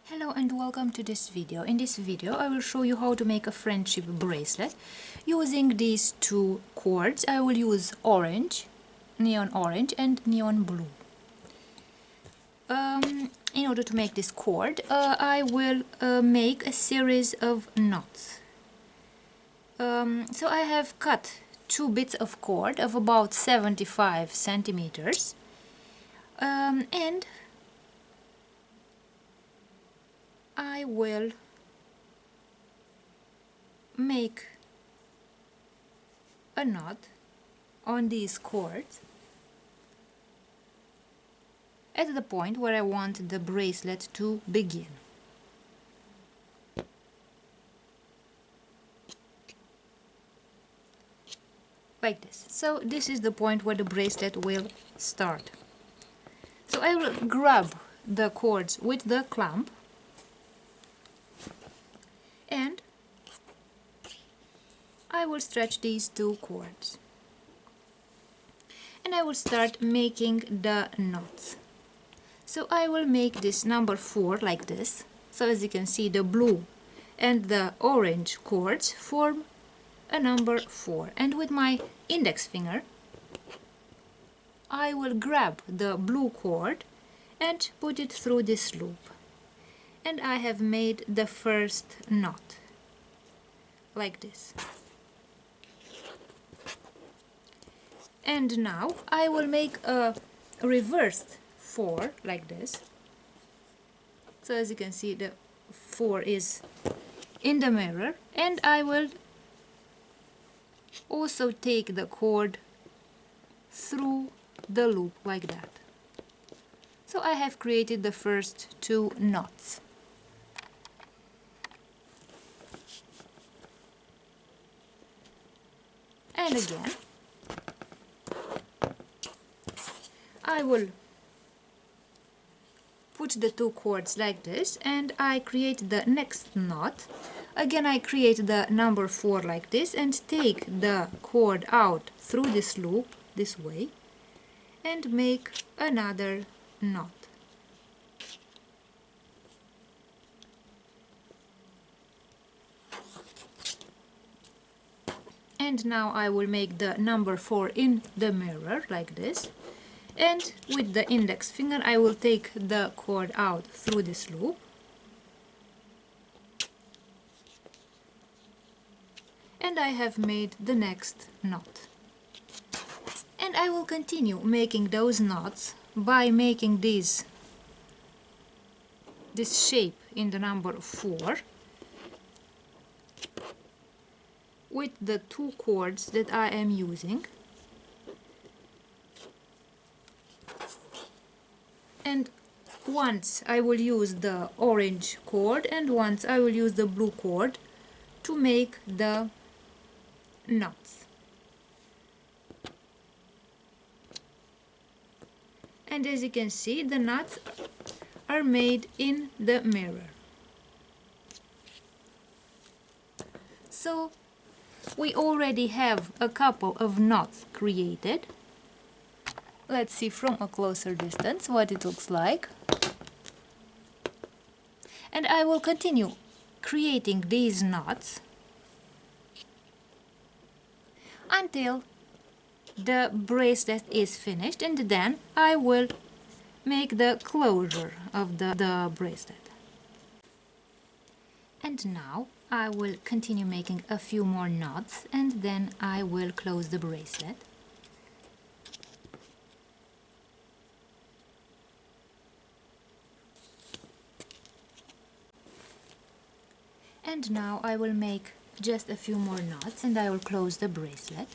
Hello and welcome to this video. In this video I will show you how to make a friendship bracelet using these two cords. I will use orange, neon orange and neon blue. In order to make this cord, I will make a series of knots. So I have cut two bits of cord of about 75 centimeters and I will make a knot on these cords at the point where I want the bracelet to begin. Like this. So this is the point where the bracelet will start. So I will grab the cords with the clamp and I will stretch these two cords and I will start making the knots. So I will make this number 4 like this. So as you can see, the blue and the orange cords form a number 4, and with my index finger I will grab the blue cord and put it through this loop. And I have made the first knot like this. And now I will make a reversed 4 like this. So as you can see, the 4 is in the mirror, and I will also take the cord through the loop like that. So I have created the first two knots. And again I will put the two cords like this and I create the next knot. Again I create the number 4 like this and take the cord out through this loop this way and make another knot. And now I will make the number 4 in the mirror like this, and with the index finger I will take the cord out through this loop and I have made the next knot. And I will continue making those knots by making this shape in the number 4 with the two cords that I am using. And once I will use the orange cord and once I will use the blue cord to make the knots. And as you can see, the knots are made in the mirror. So we already have a couple of knots created. Let's see from a closer distance what it looks like. And I will continue creating these knots until the bracelet is finished, and then I will make the closure of the bracelet. And now I will continue making a few more knots and then I will close the bracelet. And now I will make just a few more knots and I will close the bracelet.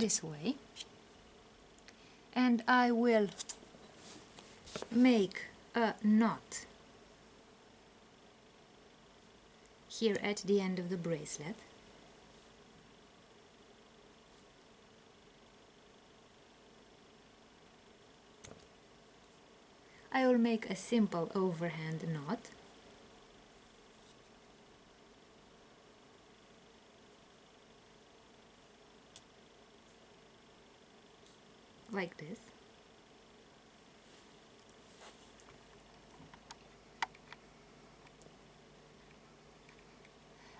this way, and I will make a knot here at the end of the bracelet. I will make a simple overhand knot. Like this.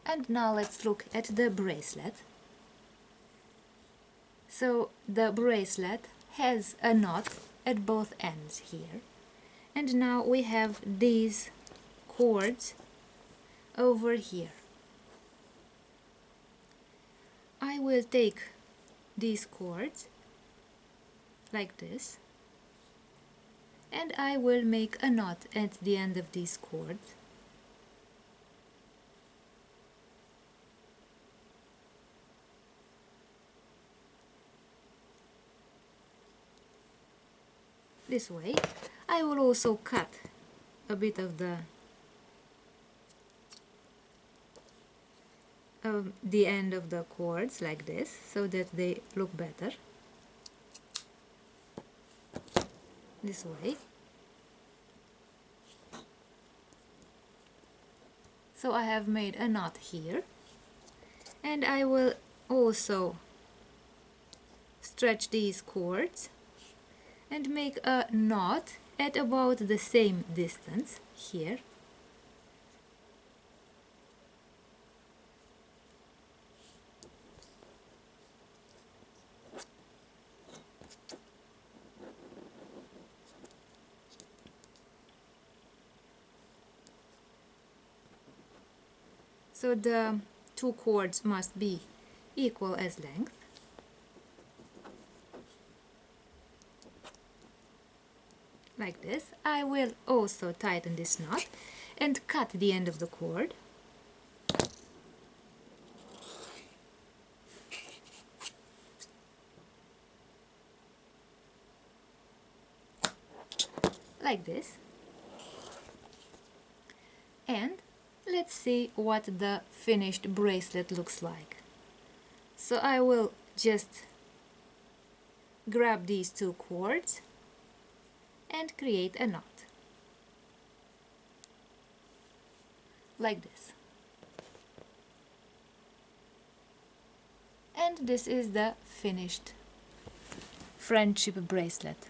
And now let's look at the bracelet. So the bracelet has a knot at both ends here. And now we have these cords over here. I will take these cords like this, and I will make a knot at the end of these cords. This way. I will also cut a bit of the end of the cords like this, so that they look better. This way. So I have made a knot here, and I will also stretch these cords and make a knot at about the same distance here. So the two cords must be equal as length. Like this. I will also tighten this knot and cut the end of the cord. Like this. And let's see what the finished bracelet looks like. So I will just grab these two cords and create a knot. Like this. And this is the finished friendship bracelet.